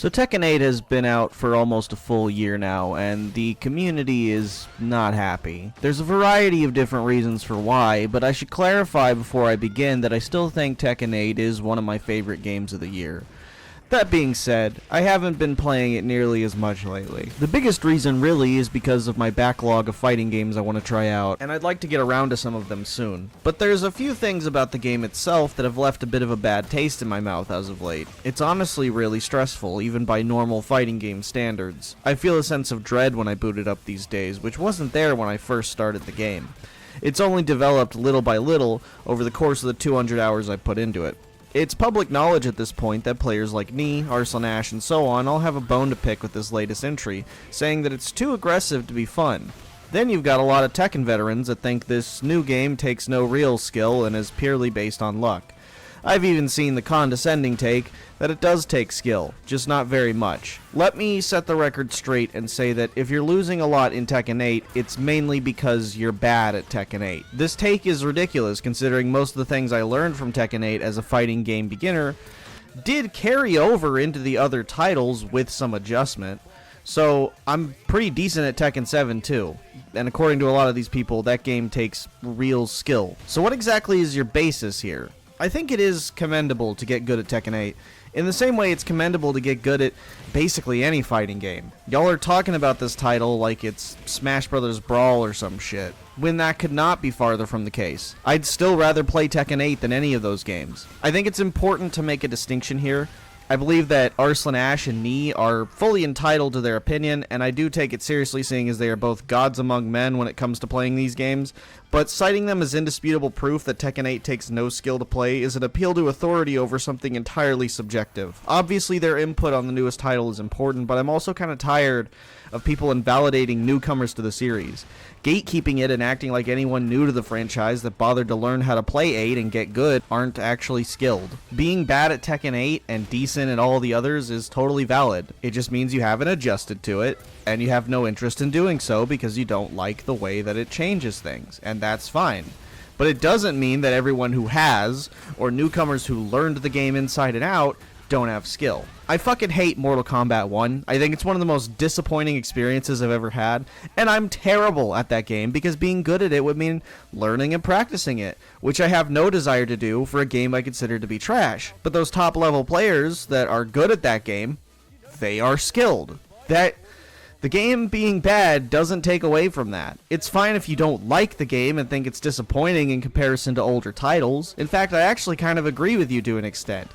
So Tekken 8 has been out for almost a full year now, and the community is not happy. There's a variety of different reasons for why, but I should clarify before I begin that I still think Tekken 8 is one of my favorite games of the year. That being said, I haven't been playing it nearly as much lately. The biggest reason really is because of my backlog of fighting games I want to try out, and I'd like to get around to some of them soon. But there's a few things about the game itself that have left a bit of a bad taste in my mouth as of late. It's honestly really stressful, even by normal fighting game standards. I feel a sense of dread when I boot it up these days, which wasn't there when I first started the game. It's only developed little by little over the course of the 200 hours I put into it. It's public knowledge at this point that players like me, Arslan Ash, and so on all have a bone to pick with this latest entry, saying that it's too aggressive to be fun. Then you've got a lot of Tekken veterans that think this new game takes no real skill and is purely based on luck. I've even seen the condescending take that it does take skill, just not very much. Let me set the record straight and say that if you're losing a lot in Tekken 8, it's mainly because you're bad at Tekken 8. This take is ridiculous considering most of the things I learned from Tekken 8 as a fighting game beginner did carry over into the other titles with some adjustment. So I'm pretty decent at Tekken 7 too, and according to a lot of these people, that game takes real skill. So what exactly is your basis here? I think it is commendable to get good at Tekken 8, in the same way it's commendable to get good at basically any fighting game. Y'all are talking about this title like it's Smash Bros. Brawl or some shit, when that could not be farther from the case. I'd still rather play Tekken 8 than any of those games. I think it's important to make a distinction here. I believe that Arslan Ash and Nee are fully entitled to their opinion, and I do take it seriously seeing as they are both gods among men when it comes to playing these games, but citing them as indisputable proof that Tekken 8 takes no skill to play is an appeal to authority over something entirely subjective. Obviously their input on the newest title is important, but I'm also kind of tired of people invalidating newcomers to the series, gatekeeping it and acting like anyone new to the franchise that bothered to learn how to play 8 and get good aren't actually skilled. Being bad at Tekken 8 and decent at all the others is totally valid. It just means you haven't adjusted to it, and you have no interest in doing so because you don't like the way that it changes things, and that's fine. But it doesn't mean that everyone who has, or newcomers who learned the game inside and out, don't have skill. I fucking hate Mortal Kombat 1. I think it's one of the most disappointing experiences I've ever had, and I'm terrible at that game because being good at it would mean learning and practicing it, which I have no desire to do for a game I consider to be trash. But those top level players that are good at that game, they are skilled. The game being bad doesn't take away from that. It's fine if you don't like the game and think it's disappointing in comparison to older titles. In fact, I actually kind of agree with you to an extent.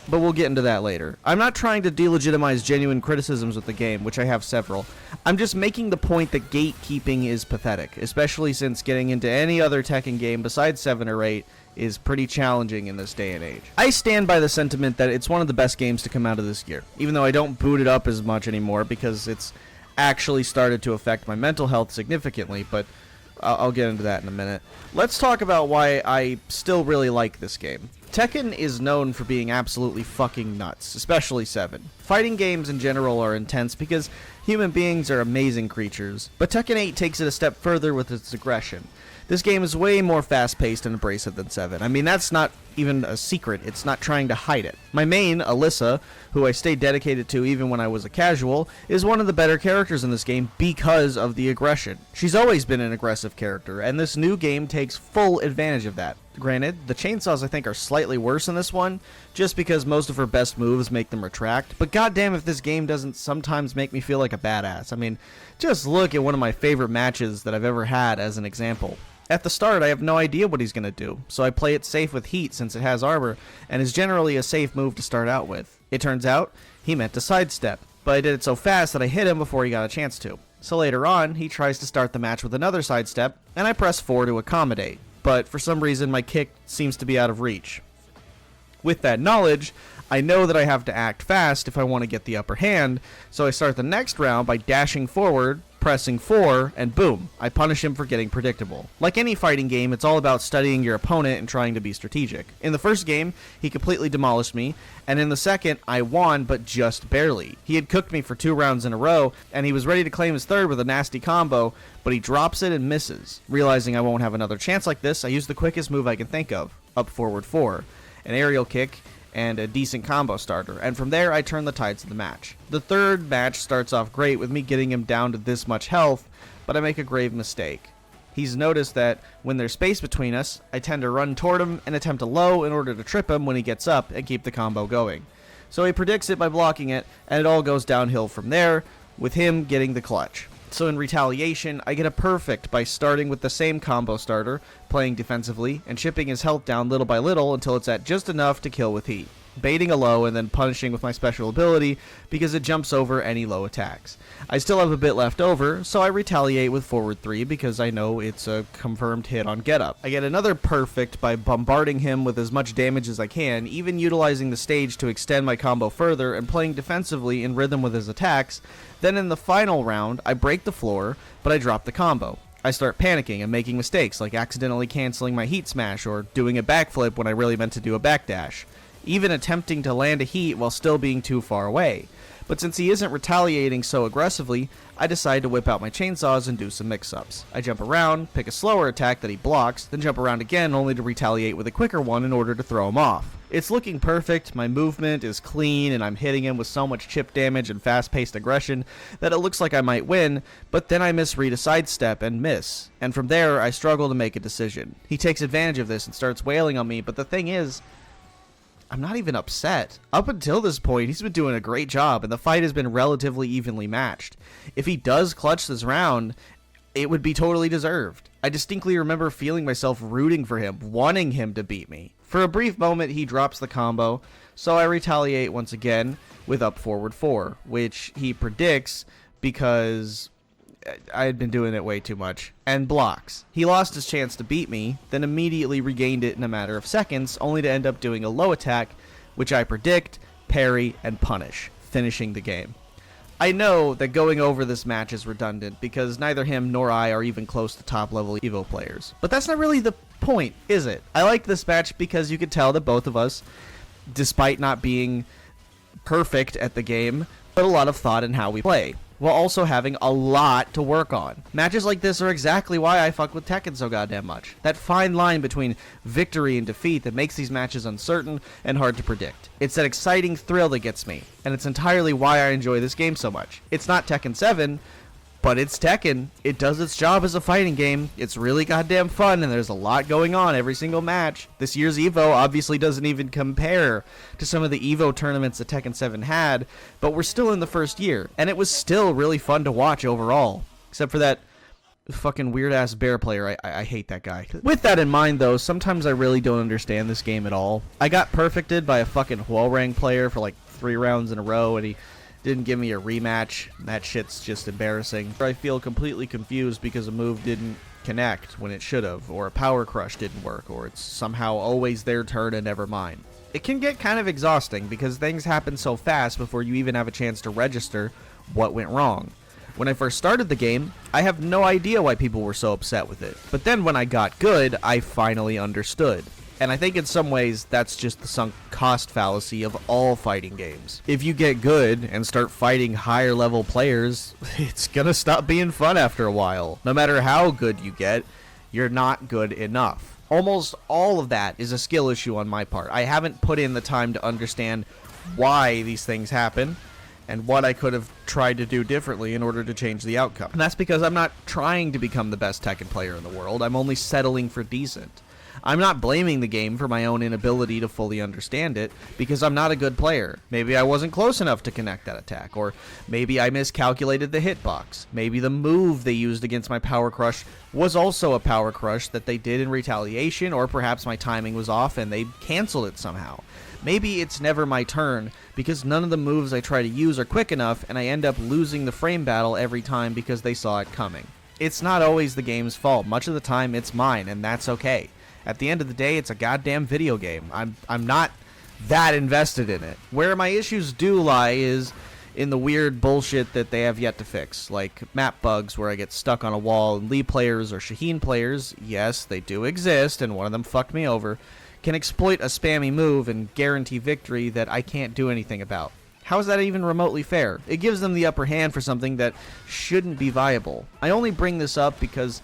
But we'll get into that later. I'm not trying to delegitimize genuine criticisms with the game, which I have several. I'm just making the point that gatekeeping is pathetic, especially since getting into any other Tekken game besides 7 or 8 is pretty challenging in this day and age. I stand by the sentiment that it's one of the best games to come out of this year, even though I don't boot it up as much anymore because it's actually started to affect my mental health significantly, but I'll get into that in a minute. Let's talk about why I still really like this game. Tekken is known for being absolutely fucking nuts, especially 7. Fighting games in general are intense because human beings are amazing creatures, but Tekken 8 takes it a step further with its aggression. This game is way more fast-paced and abrasive than 7. I mean, that's not even a secret. It's not trying to hide it. My main, Alyssa, who I stayed dedicated to even when I was a casual, is one of the better characters in this game because of the aggression. She's always been an aggressive character, and this new game takes full advantage of that. Granted, the chainsaws I think are slightly worse in this one, just because most of her best moves make them retract, but goddamn if this game doesn't sometimes make me feel like a badass. I mean, just look at one of my favorite matches that I've ever had as an example. At the start, I have no idea what he's going to do, so I play it safe with heat since it has armor, and is generally a safe move to start out with. It turns out, he meant to sidestep, but I did it so fast that I hit him before he got a chance to. So later on, he tries to start the match with another sidestep, and I press 4 to accommodate, but for some reason my kick seems to be out of reach. With that knowledge, I know that I have to act fast if I want to get the upper hand, so I start the next round by dashing forward, pressing 4, and boom, I punish him for getting predictable. Like any fighting game, it's all about studying your opponent and trying to be strategic. In the first game, he completely demolished me, and in the second, I won, but just barely. He had cooked me for 2 rounds in a row, and he was ready to claim his third with a nasty combo, but he drops it and misses. Realizing I won't have another chance like this, I use the quickest move I can think of, up forward 4, an aerial kick, and a decent combo starter, and from there I turn the tides of the match. The third match starts off great with me getting him down to this much health, but I make a grave mistake. He's noticed that when there's space between us, I tend to run toward him and attempt a low in order to trip him when he gets up and keep the combo going. So he predicts it by blocking it, and it all goes downhill from there, with him getting the clutch. So in retaliation, I get a perfect by starting with the same combo starter, playing defensively, and chipping his health down little by little until it's at just enough to kill with heat, baiting a low and then punishing with my special ability because it jumps over any low attacks. I still have a bit left over, so I retaliate with forward 3 because I know it's a confirmed hit on get up. I get another perfect by bombarding him with as much damage as I can, even utilizing the stage to extend my combo further and playing defensively in rhythm with his attacks. Then in the final round, I break the floor, but I drop the combo. I start panicking and making mistakes like accidentally canceling my heat smash or doing a backflip when I really meant to do a backdash, even attempting to land a heat while still being too far away. But since he isn't retaliating so aggressively, I decide to whip out my chainsaws and do some mix-ups. I jump around, pick a slower attack that he blocks, then jump around again only to retaliate with a quicker one in order to throw him off. It's looking perfect, my movement is clean, and I'm hitting him with so much chip damage and fast-paced aggression that it looks like I might win, but then I misread a sidestep and miss. And from there, I struggle to make a decision. He takes advantage of this and starts wailing on me, but the thing is, I'm not even upset. Up until this point, he's been doing a great job, and the fight has been relatively evenly matched. If he does clutch this round, it would be totally deserved. I distinctly remember feeling myself rooting for him, wanting him to beat me. For a brief moment, he drops the combo, so I retaliate once again with up forward 4, which he predicts because I had been doing it way too much, and blocks. He lost his chance to beat me, then immediately regained it in a matter of seconds, only to end up doing a low attack, which I predict, parry, and punish, finishing the game. I know that going over this match is redundant, because neither him nor I are even close to top-level EVO players. But that's not really the point, is it? I like this match because you could tell that both of us, despite not being perfect at the game, put a lot of thought in how we play, while also having a lot to work on. Matches like this are exactly why I fuck with Tekken so goddamn much. That fine line between victory and defeat that makes these matches uncertain and hard to predict. It's that exciting thrill that gets me, and it's entirely why I enjoy this game so much. It's not Tekken 7, but it's Tekken. It does its job as a fighting game. It's really goddamn fun, and there's a lot going on every single match. This year's EVO obviously doesn't even compare to some of the EVO tournaments that Tekken 7 had, but we're still in the first year, and it was still really fun to watch overall. Except for that fucking weird-ass bear player. I hate that guy. With that in mind, though, sometimes I really don't understand this game at all. I got perfected by a fucking Huarang player for like 3 rounds in a row, and he didn't give me a rematch. That shit's just embarrassing. I feel completely confused because a move didn't connect when it should have, or a power crush didn't work, or it's somehow always their turn and never mine. It can get kind of exhausting because things happen so fast before you even have a chance to register what went wrong. When I first started the game, I have no idea why people were so upset with it. But then when I got good, I finally understood. And I think in some ways, that's just the sunk cost fallacy of all fighting games. If you get good and start fighting higher level players, it's gonna stop being fun after a while. No matter how good you get, you're not good enough. Almost all of that is a skill issue on my part. I haven't put in the time to understand why these things happen and what I could have tried to do differently in order to change the outcome. And that's because I'm not trying to become the best Tekken player in the world. I'm only settling for decent. I'm not blaming the game for my own inability to fully understand it, because I'm not a good player. Maybe I wasn't close enough to connect that attack, or maybe I miscalculated the hitbox. Maybe the move they used against my power crush was also a power crush that they did in retaliation, or perhaps my timing was off and they canceled it somehow. Maybe it's never my turn, because none of the moves I try to use are quick enough, and I end up losing the frame battle every time because they saw it coming. It's not always the game's fault. Much of the time, it's mine, and that's okay. At the end of the day, it's a goddamn video game. I'm not that invested in it. Where my issues do lie is in the weird bullshit that they have yet to fix, like map bugs where I get stuck on a wall and Lee players or Shaheen players, yes, they do exist, and one of them fucked me over, can exploit a spammy move and guarantee victory that I can't do anything about. How is that even remotely fair? It gives them the upper hand for something that shouldn't be viable. I only bring this up because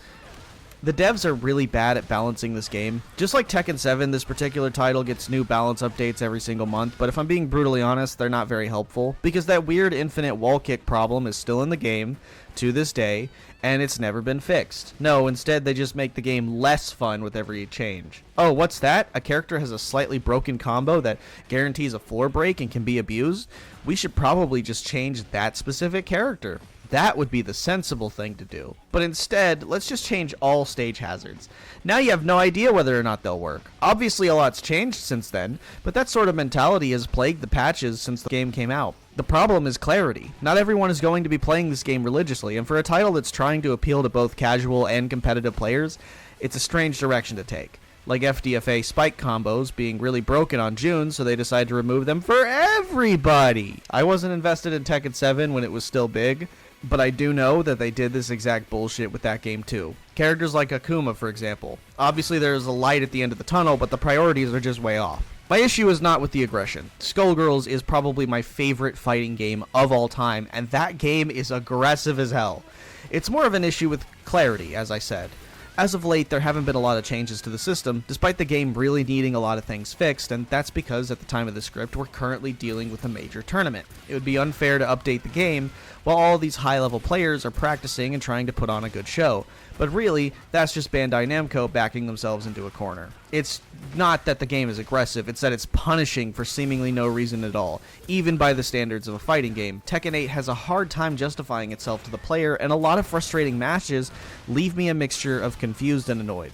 The devs are really bad at balancing this game. Just like Tekken 7, this particular title gets new balance updates every single month, but if I'm being brutally honest, they're not very helpful, because that weird infinite wall kick problem is still in the game to this day, and it's never been fixed. No, instead they just make the game less fun with every change. Oh, what's that? A character has a slightly broken combo that guarantees a floor break and can be abused? We should probably just change that specific character. That would be the sensible thing to do. But instead, let's just change all stage hazards. Now you have no idea whether or not they'll work. Obviously a lot's changed since then, but that sort of mentality has plagued the patches since the game came out. The problem is clarity. Not everyone is going to be playing this game religiously, and for a title that's trying to appeal to both casual and competitive players, it's a strange direction to take. Like FDFA spike combos being really broken on June, so they decided to remove them for everybody. I wasn't invested in Tekken 7 when it was still big, but I do know that they did this exact bullshit with that game too. Characters like Akuma, for example. Obviously there's a light at the end of the tunnel, but the priorities are just way off. My issue is not with the aggression. Skullgirls is probably my favorite fighting game of all time, and that game is aggressive as hell. It's more of an issue with clarity, as I said. As of late, there haven't been a lot of changes to the system, despite the game really needing a lot of things fixed, and that's because at the time of the script, we're currently dealing with a major tournament. It would be unfair to update the game while all these high-level players are practicing and trying to put on a good show. But really, that's just Bandai Namco backing themselves into a corner. It's not that the game is aggressive, it's that it's punishing for seemingly no reason at all. Even by the standards of a fighting game, Tekken 8 has a hard time justifying itself to the player, and a lot of frustrating matches leave me a mixture of confused and annoyed.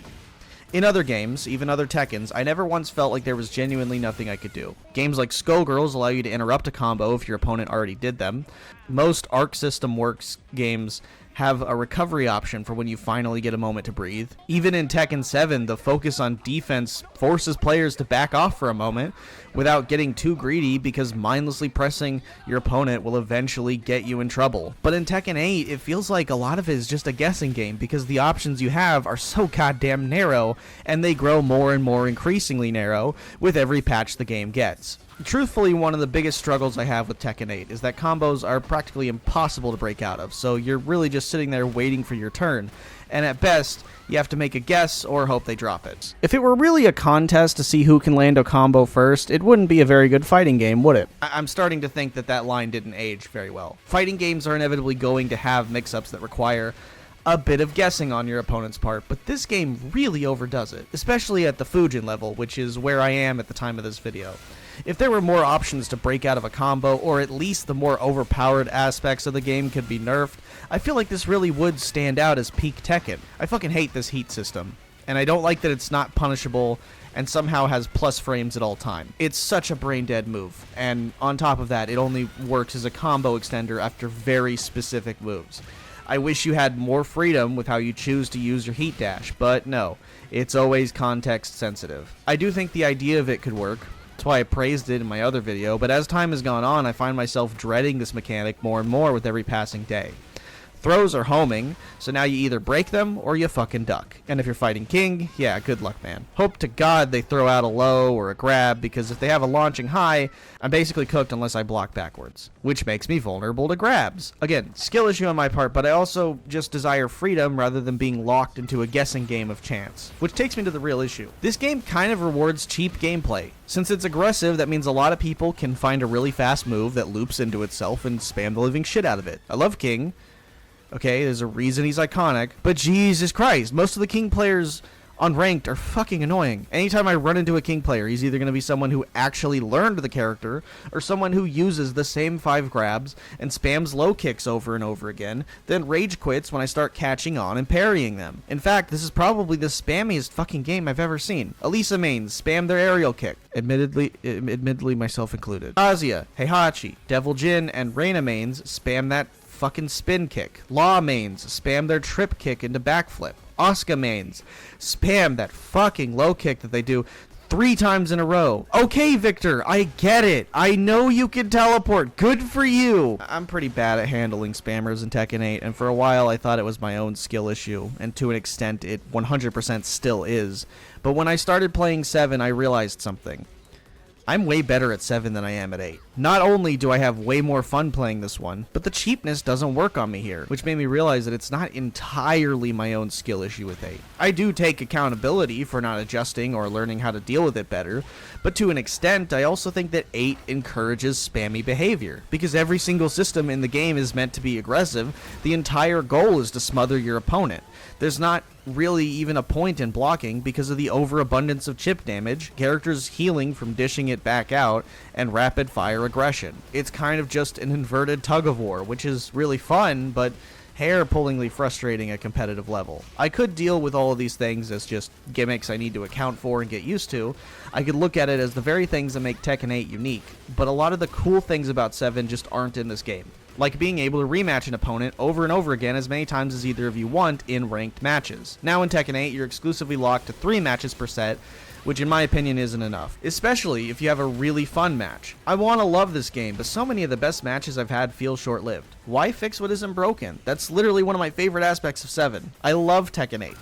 In other games, even other Tekkens, I never once felt like there was genuinely nothing I could do. Games like Skullgirls allow you to interrupt a combo if your opponent already did them. Most Arc System Works games have a recovery option for when you finally get a moment to breathe. Even in Tekken 7, the focus on defense forces players to back off for a moment without getting too greedy, because mindlessly pressing your opponent will eventually get you in trouble. But in Tekken 8, it feels like a lot of it is just a guessing game, because the options you have are so goddamn narrow, and they grow more and more increasingly narrow with every patch the game gets. Truthfully, one of the biggest struggles I have with Tekken 8 is that combos are practically impossible to break out of, so you're really just sitting there waiting for your turn, and at best, you have to make a guess or hope they drop it. If it were really a contest to see who can land a combo first, it wouldn't be a very good fighting game, would it? I'm starting to think that that line didn't age very well. Fighting games are inevitably going to have mix-ups that require a bit of guessing on your opponent's part, but this game really overdoes it, especially at the Fujin level, which is where I am at the time of this video. If there were more options to break out of a combo, or at least the more overpowered aspects of the game could be nerfed, I feel like this really would stand out as peak Tekken. I fucking hate this heat system, and I don't like that it's not punishable and somehow has plus frames at all time. It's such a brain-dead move, and on top of that, it only works as a combo extender after very specific moves. I wish you had more freedom with how you choose to use your heat dash, but no, it's always context sensitive. I do think the idea of it could work. That's why I praised it in my other video, but as time has gone on, I find myself dreading this mechanic more and more with every passing day. Throws are homing, so now you either break them or you fucking duck. And if you're fighting King, yeah, good luck, man. Hope to God they throw out a low or a grab, because if they have a launching high, I'm basically cooked unless I block backwards, which makes me vulnerable to grabs. Again, skill issue on my part, but I also just desire freedom rather than being locked into a guessing game of chance. Which takes me to the real issue. This game kind of rewards cheap gameplay. Since it's aggressive, that means a lot of people can find a really fast move that loops into itself and spam the living shit out of it. I love King. Okay, there's a reason he's iconic, but Jesus Christ, most of the King players on ranked are fucking annoying. Anytime I run into a King player, he's either going to be someone who actually learned the character, or someone who uses the same 5 grabs and spams low kicks over and over again, then rage quits when I start catching on and parrying them. In fact, this is probably the spammiest fucking game I've ever seen. Elisa mains spam their aerial kick, admittedly myself included. Azia, Heihachi, Devil Jin, and Reina mains spam that fucking spin kick. Law mains spam their trip kick into backflip. Asuka mains spam that fucking low kick that they do 3 times in a row. Okay, Victor, I get it. I know you can teleport. Good for you. I'm pretty bad at handling spammers in Tekken 8, and for a while I thought it was my own skill issue, and to an extent it 100% still is. But when I started playing 7, I realized something. I'm way better at 7 than I am at 8. Not only do I have way more fun playing this one, but the cheapness doesn't work on me here, which made me realize that it's not entirely my own skill issue with 8. I do take accountability for not adjusting or learning how to deal with it better, but to an extent, I also think that 8 encourages spammy behavior. Because every single system in the game is meant to be aggressive, the entire goal is to smother your opponent. There's not really even a point in blocking because of the overabundance of chip damage, characters healing from dishing it back out, and rapid fire aggression. It's kind of just an inverted tug of war, which is really fun, but hair-pullingly frustrating at competitive level. I could deal with all of these things as just gimmicks I need to account for and get used to. I could look at it as the very things that make Tekken 8 unique, but a lot of the cool things about 7 just aren't in this game. Like being able to rematch an opponent over and over again as many times as either of you want in ranked matches. Now in Tekken 8, you're exclusively locked to 3 matches per set, which in my opinion isn't enough, especially if you have a really fun match. I want to love this game, but so many of the best matches I've had feel short-lived. Why fix what isn't broken? That's literally one of my favorite aspects of 7. I love Tekken 8.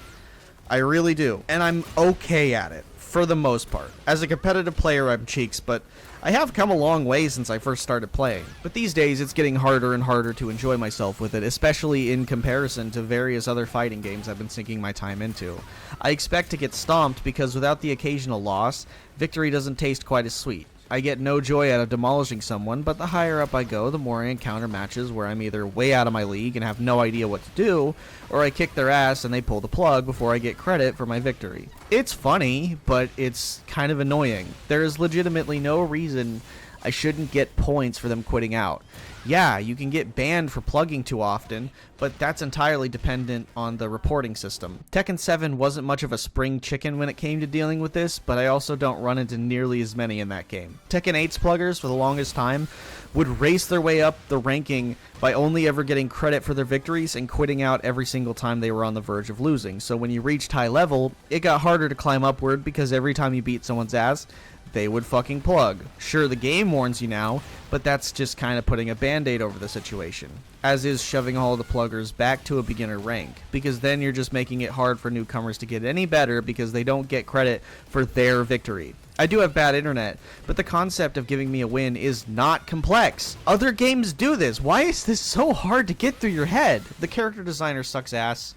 I really do, and I'm okay at it, for the most part. As a competitive player, I'm cheeks, but I have come a long way since I first started playing. But these days, it's getting harder and harder to enjoy myself with it, especially in comparison to various other fighting games I've been sinking my time into. I expect to get stomped because without the occasional loss, victory doesn't taste quite as sweet. I get no joy out of demolishing someone, but the higher up I go, the more I encounter matches where I'm either way out of my league and have no idea what to do, or I kick their ass and they pull the plug before I get credit for my victory. It's funny, but it's kind of annoying. There is legitimately no reason I shouldn't get points for them quitting out. Yeah, you can get banned for plugging too often, but that's entirely dependent on the reporting system. Tekken 7 wasn't much of a spring chicken when it came to dealing with this, but I also don't run into nearly as many in that game. Tekken 8's pluggers, for the longest time, would race their way up the ranking by only ever getting credit for their victories and quitting out every single time they were on the verge of losing. So when you reached high level, it got harder to climb upward because every time you beat someone's ass, they would fucking plug. Sure, the game warns you now, but that's just kind of putting a band-aid over the situation. As is shoving all the pluggers back to a beginner rank, because then you're just making it hard for newcomers to get any better because they don't get credit for their victory. I do have bad internet, but the concept of giving me a win is not complex. Other games do this. Why is this so hard to get through your head? The character designer sucks ass.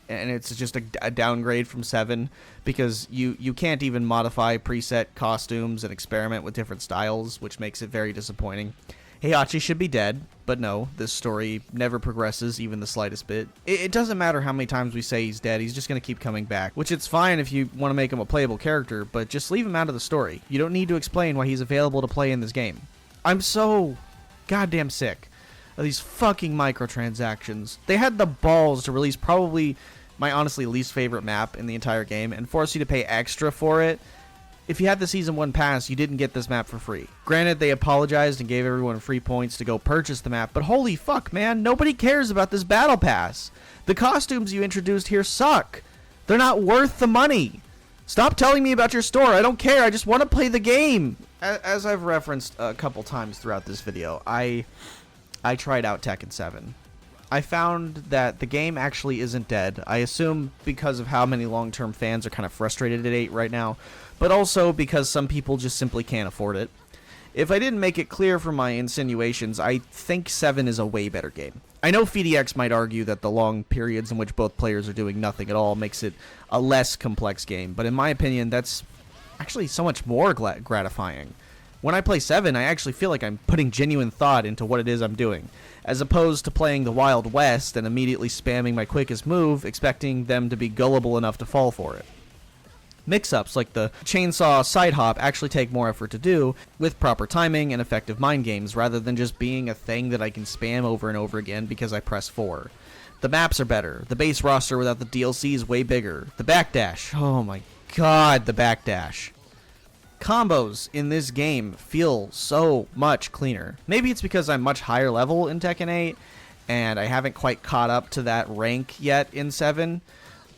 And it's just a downgrade from 7 because you can't even modify preset costumes and experiment with different styles, which makes it very disappointing. Heihachi should be dead, but no, this story never progresses even the slightest bit. It doesn't matter how many times we say he's dead, he's just going to keep coming back, which it's fine if you want to make him a playable character, but just leave him out of the story. You don't need to explain why he's available to play in this game. I'm so goddamn sick of these fucking microtransactions. They had the balls to release probably my honestly least favorite map in the entire game and force you to pay extra for it. If you had the Season 1 pass, you didn't get this map for free. Granted, they apologized and gave everyone free points to go purchase the map, but holy fuck, man, nobody cares about this battle pass. The costumes you introduced here suck. They're not worth the money. Stop telling me about your store. I don't care. I just want to play the game. As I've referenced a couple times throughout this video, I tried out Tekken 7. I found that the game actually isn't dead. I assume because of how many long-term fans are kind of frustrated at 8 right now, but also because some people just simply can't afford it. If I didn't make it clear from my insinuations, I think 7 is a way better game. I know FDX might argue that the long periods in which both players are doing nothing at all makes it a less complex game, but in my opinion, that's actually so much more gratifying. When I play 7, I actually feel like I'm putting genuine thought into what it is I'm doing, as opposed to playing the Wild West and immediately spamming my quickest move, expecting them to be gullible enough to fall for it. Mix-ups like the chainsaw side hop actually take more effort to do, with proper timing and effective mind games, rather than just being a thing that I can spam over and over again because I press 4. The maps are better, the base roster without the DLC is way bigger, the backdash, oh my god, the backdash. Combos in this game feel so much cleaner. Maybe it's because I'm much higher level in Tekken 8, and I haven't quite caught up to that rank yet in 7.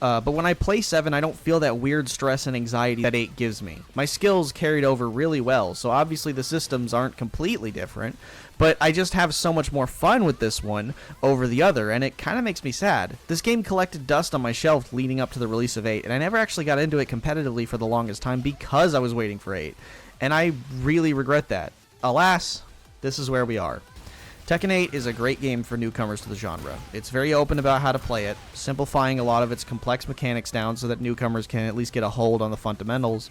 But when I play 7, I don't feel that weird stress and anxiety that 8 gives me. My skills carried over really well, so obviously the systems aren't completely different, but I just have so much more fun with this one over the other, and it kind of makes me sad. This game collected dust on my shelf leading up to the release of 8, and I never actually got into it competitively for the longest time because I was waiting for 8. and I really regret that. Alas, this is where we are. Tekken 8 is a great game for newcomers to the genre. It's very open about how to play it, simplifying a lot of its complex mechanics down so that newcomers can at least get a hold on the fundamentals.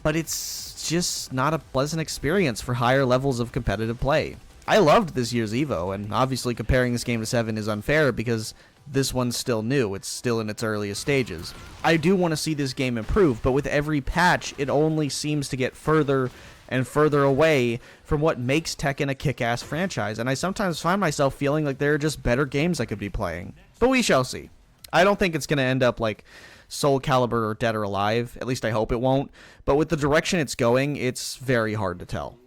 But it's just not a pleasant experience for higher levels of competitive play. I loved this year's EVO, and obviously comparing this game to 7 is unfair because this one's still new. It's still in its earliest stages. I do want to see this game improve, but with every patch, it only seems to get further and further away from what makes Tekken a kick-ass franchise, and I sometimes find myself feeling like there are just better games I could be playing. But we shall see. I don't think it's going to end up like Soul Calibur or Dead or Alive, at least I hope it won't, but with the direction it's going, it's very hard to tell.